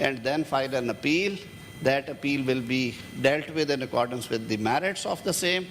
and then file an appeal. That appeal will be dealt with in accordance with the merits of the same.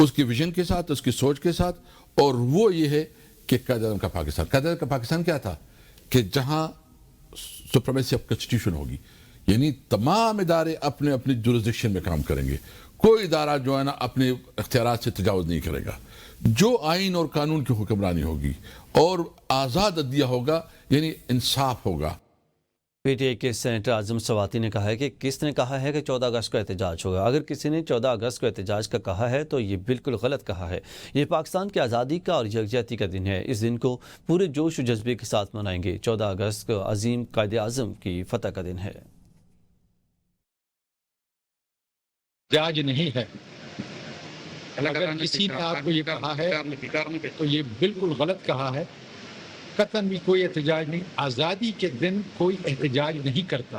اس کی vision کے ساتھ، اس کی سوچ کے ساتھ، اور وہ یہ ہے کہ قائد اعظم کا پاکستان. قائد اعظم کا پاکستان کیا تھا؟ کہ جہاں سپریمیسی آف کانسٹیٹیوشن ہوگی، یعنی تمام ادارے اپنے اپنی جورسڈکشن میں کام کریں گے. کوئی ادارہ جو ہے نا اپنے اختیارات سے تجاوز نہیں کرے گا. جو آئین اور قانون کی حکمرانی ہوگی اور آزاد عدلیہ ہوگا، یعنی انصاف ہوگا. پی ٹی آئی کے سینیٹر اعظم سواتی نے کہا ہے کہ کس نے کہا ہے کہ 14 اگست کو احتجاج ہوگا؟ اگر کسی نے 14 اگست کو احتجاج کا کہا ہے تو یہ بالکل غلط کہا ہے. یہ پاکستان کی آزادی کا اور یکجہتی کا دن ہے. اس دن کو پورے جوش و جذبے کے ساتھ منائیں گے. 14 اگست کو عظیم قائد اعظم کی فتح کا دن ہے. احتجاج نہیں ہے. اگر کسی نے آپ کو یہ کہا ہے تو یہ بالکل غلط کہا ہے. قطعاً بھی کوئی احتجاج نہیں. آزادی کے دن کوئی احتجاج نہیں کرتا.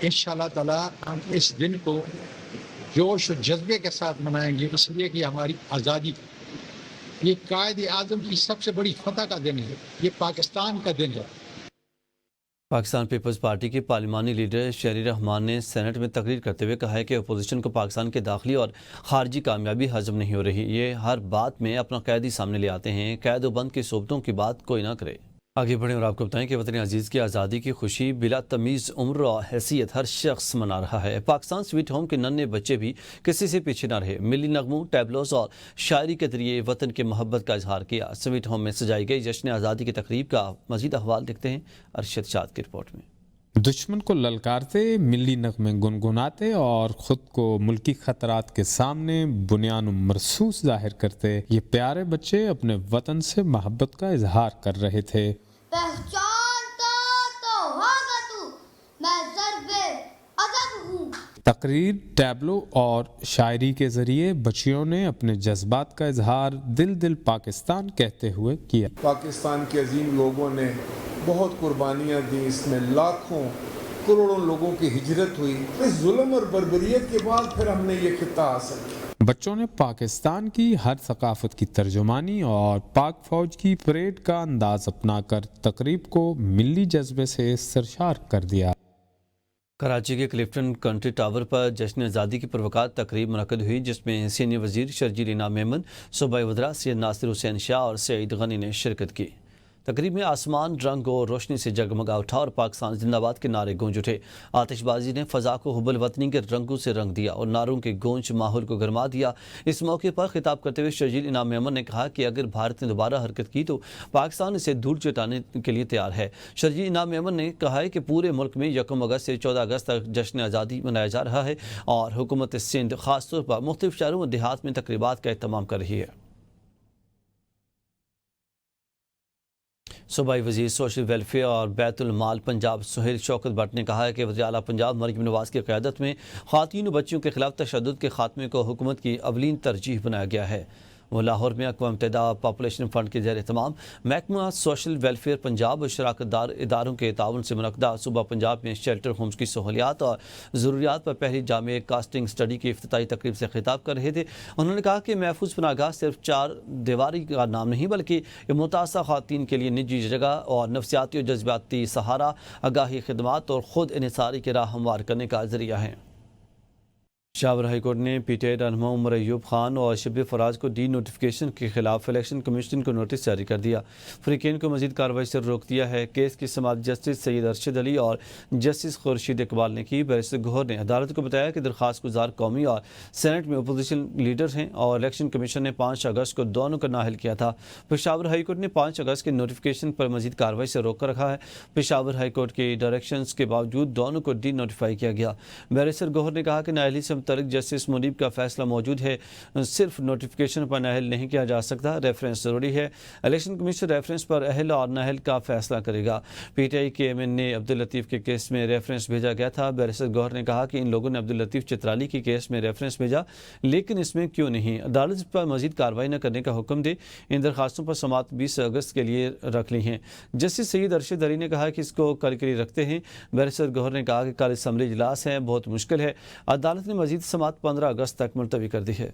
انشاءاللہ تعالی ہم اس دن کو جوش و جذبے کے ساتھ منائیں گے، اس لیے کہ ہماری آزادی، یہ قائد اعظم کی سب سے بڑی فتح کا دن ہے. یہ پاکستان کا دن ہے. پاکستان پیپلز پارٹی کے پارلیمانی لیڈر شہری رحمان نے سینٹ میں تقریر کرتے ہوئے کہا ہے کہ اپوزیشن کو پاکستان کے داخلی اور خارجی کامیابی ہضم نہیں ہو رہی. یہ ہر بات میں اپنا قیدی سامنے لے آتے ہیں. قید و بند کی صوبتوں کی بات کوئی نہ کرے. آگے بڑھیں اور آپ کو بتائیں کہ وطن عزیز کی آزادی کی خوشی بلا تمیز عمر اور حیثیت ہر شخص منا رہا ہے. پاکستان سویٹ ہوم کے ننھے بچے بھی کسی سے پیچھے نہ رہے. ملی نغموں، ٹیبلوز اور شاعری کے ذریعے وطن کے محبت کا اظہار کیا. سویٹ ہوم میں سجائی گئی جشن آزادی کی تقریب کا مزید احوال دیکھتے ہیں ارشد شاد کی رپورٹ میں. دشمن کو للکارتے، ملی نغمے گنگناتے اور خود کو ملکی خطرات کے سامنے بنیان و مرصوص ظاہر کرتے یہ پیارے بچے اپنے وطن سے محبت کا اظہار کر رہے تھے. پہچانتا تو ہوگا تو میں ضرب ادب ہوں. تقریر، ٹیبلو اور شاعری کے ذریعے بچیوں نے اپنے جذبات کا اظہار دل پاکستان کہتے ہوئے کیا. پاکستان کے عظیم لوگوں نے بہت قربانیاں دی. اس میں لاکھوں کروڑوں لوگوں کی ہجرت ہوئی. اس ظلم اور بربریت کے بعد پھر ہم نے یہ خطہ حاصل کیا. بچوں نے پاکستان کی ہر ثقافت کی ترجمانی اور پاک فوج کی پریڈ کا انداز اپنا کر تقریب کو ملی جذبے سے سرشار کر دیا. کراچی کے کلفٹن کنٹری ٹاور پر جشن آزادی کی پروقات تقریب منعقد ہوئی جس میں سینئر وزیر شرجیل انعام میمن، صوبائی وزراء سید ناصر حسین شاہ اور سعید غنی نے شرکت کی. تقریب میں آسمان رنگ اور روشنی سے جگمگا اٹھا اور پاکستان زندہ باد کے نعرے گونج اٹھے. آتش بازی نے فضا کو حب الوطنی کے رنگوں سے رنگ دیا اور نعروں کے گونج ماحول کو گرما دیا. اس موقع پر خطاب کرتے ہوئے شرجیل انعام میمن نے کہا کہ اگر بھارت نے دوبارہ حرکت کی تو پاکستان اسے دھول چٹانے کے لیے تیار ہے. شرجیل انعام میمن نے کہا ہے کہ پورے ملک میں 1 اگست سے 14 اگست تک جشن آزادی منایا جا رہا ہے اور حکومت سندھ خاص طور پر مختلف شہروں و دیہات میں تقریبات کا اہتمام کر رہی ہے. صوبائی وزیر سوشل ویلفیئر اور بیت المال پنجاب سہیل شوکت بٹ نے کہا ہے کہ وزیر اعلیٰ پنجاب مریم نواز کی قیادت میں خواتین و بچیوں کے خلاف تشدد کے خاتمے کو حکومت کی اولین ترجیح بنایا گیا ہے. وہ لاہور میں اقوام متحدہ پاپولیشن فنڈ کے زیر اہتمام محکمہ سوشل ویلفیئر پنجاب اور شراکت دار اداروں کے تعاون سے منعقدہ صوبہ پنجاب میں شیلٹر ہومز کی سہولیات اور ضروریات پر پہلی جامع کاسٹنگ سٹڈی کی افتتاحی تقریب سے خطاب کر رہے تھے. انہوں نے کہا کہ محفوظ پناہ گاہ صرف 4 دیواری کا نام نہیں بلکہ یہ متاثرہ خواتین کے لیے نجی جگہ اور نفسیاتی اور جذباتی سہارا، آگاہی خدمات اور خود انحصاری کی راہ ہموار کرنے کا ذریعہ ہے. پشاور ہائی کورٹ نے پی ٹی آئی رہنما عمر ایوب خان اور شبیر فراز کو ڈی نوٹیفیکیشن کے خلاف الیکشن کمیشن کو نوٹس جاری کر دیا. فریقین کو مزید کارروائی سے روک دیا ہے. کیس کی سماعت جسٹس سید ارشد علی اور جسٹس خورشید اقبال نے کی. بیرسٹر گوہر نے عدالت کو بتایا کہ درخواست گزار قومی اور سینٹ میں اپوزیشن لیڈر ہیں اور الیکشن کمیشن نے 5 اگست کو دونوں کا نااہل کیا تھا. پشاور ہائی کورٹ نے 5 اگست کے نوٹیفیکیشن پر مزید کارروائی سے روک کر رکھا ہے. پشاور ہائی کورٹ کی ڈائریکشنز کے باوجود دونوں کو ڈی نوٹیفائی کیا گیا. بیرسٹر گوہر نے کہا کہ نااہلی سے متعلق جسٹس منیب کا فیصلہ موجود ہے، صرف نوٹیفیکیشن پر نااہل نہیں کیا جا سکتا، ریفرنس ضروری ہے. الیکشن کمیشن ریفرنس پر اہل اور نااہل کا فیصلہ کرے گا. پی ٹی آئی کے ایم این نے عبداللطیف کے کیس میں ریفرنس بھیجا گیا تھا. بیرسٹر گوہر نے کہا کہ ان لوگوں نے عبداللطیف چترالی کی کیس میں ریفرنس بھیجا لیکن اس میں کیوں نہیں؟ عدالت پر مزید کارروائی نہ کرنے کا حکم دے. ان درخواستوں پر سماعت 20 اگست کے لیے رکھ لی ہیں. جسٹس سید ارشد علی نے کہا کہ اس کو کل کے لیے رکھتے ہیں. بیرسٹر گوہر نے کہا کہ کل اسمبلی اجلاس ہے، بہت مشکل ہے. عدالت نے مزید سماعت 15 اگست تک ملتوی کر دی ہے.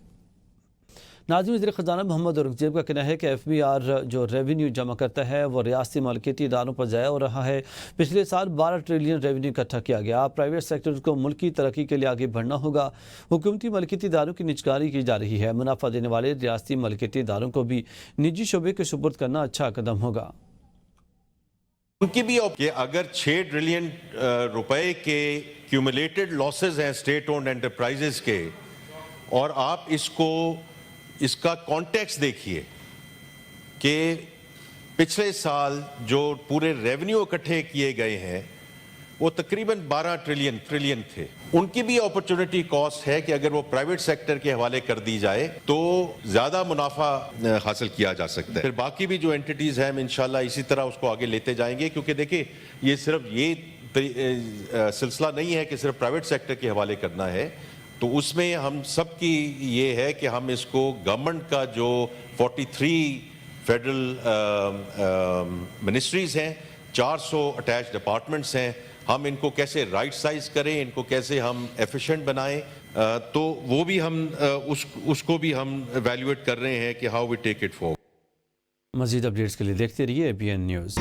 ناظرین، وزیر خزانہ محمد اورنگزیب کا کہنا ہے کہ ایف بی آر جو ریونیو جمع کرتا ہے وہ ریاستی ملکیتی اداروں پر ضائع ہو رہا ہے۔ پچھلے سال 12 ٹریلین ریونیو اکٹھا کیا گیا۔ پرائیویٹ سیکٹر کو ملکی ترقی کے لیے آگے بڑھنا ہوگا۔ حکومتی ملکیتی اداروں کی نجکاری کی جا رہی ہے۔ منافع دینے والے ریاستی ملکیتی اداروں کو بھی نجی شعبے کے سپرد کرنا اچھا قدم ہوگا۔ ان کی بھی کہ اگر 6 ٹریلین روپے کے کیومولیٹڈ لاسز ہیں اسٹیٹ اونڈ انٹرپرائزز کے، اور آپ اس کا کانٹیکس دیکھیے کہ پچھلے سال جو پورے ریونیو اکٹھے کیے گئے ہیں وہ تقریباً 12 ٹریلین تھے۔ ان کی بھی اپرچونٹی کاسٹ ہے کہ اگر وہ پرائیویٹ سیکٹر کے حوالے کر دی جائے تو زیادہ منافع حاصل کیا جا سکتا ہے۔ پھر باقی بھی جو انٹیٹیز ہیں ہم انشاءاللہ اسی طرح اس کو آگے لیتے جائیں گے، کیونکہ دیکھیں یہ صرف یہ سلسلہ نہیں ہے کہ صرف پرائیویٹ سیکٹر کے حوالے کرنا ہے، تو اس میں ہم سب کی یہ ہے کہ ہم اس کو گورنمنٹ کا جو 43 فیڈرل منسٹریز ہیں، 400 اٹیچ ڈپارٹمنٹس ہیں، ہم ان کو کیسے رائٹ سائز کریں، ان کو کیسے ہم ایفیشینٹ بنائیں، تو وہ بھی ہم اس کو بھی ہم ایویلویٹ کر رہے ہیں کہ how we take it forward. مزید اپڈیٹس کے لیے دیکھتے رہیے ABN نیوز۔